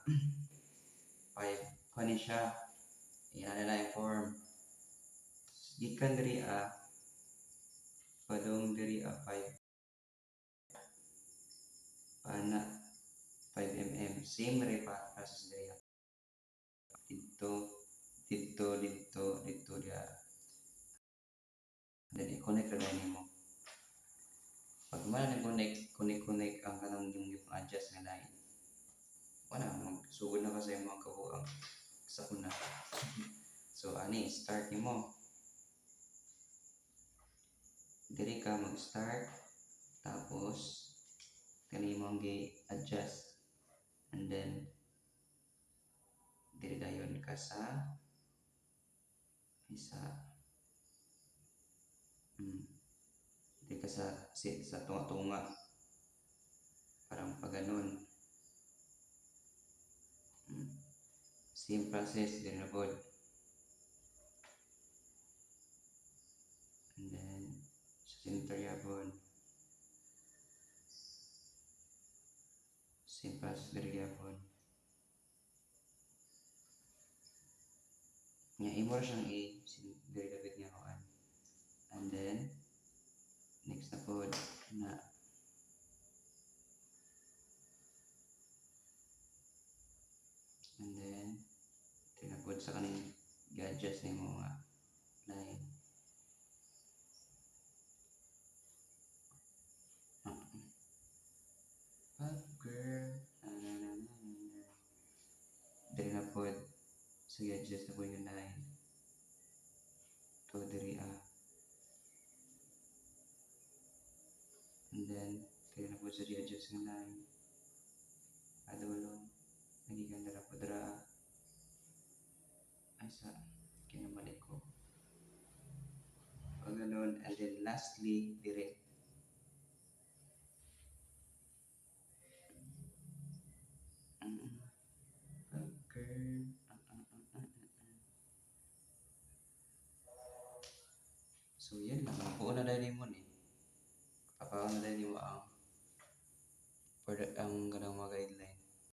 5 kani siya. Yan na lang form. Gikan diri padung diri 5 ana 5 mm. Same ray pa process diri. Dito, dito dia. Then i-connect ra gani mo. Pag man connect ang kanang yung adjust nga line. Wala magsugod na ka sa imong kabuang sa una. So ani start nimo. Diri ka mag-start tapos kani mo gi-adjust and then diri dayon ka sa isa diri ka sa tunga-tunga parang paganon. Same process din na pod. And then sa center yapon same process diri yapon. Nya imo ra siyang diri dapat nga kuan. And then next na pod na and then tinapod sa kaning gadgets ni mo nga line. Up girl. Diri na pod sa gadgets na po yung line. To diri and then diri na pod sa gadgets ng line. Adulong nagiganda na po dira ay sa kinamalik ko o ganun. And then lastly dire okay. So yan lang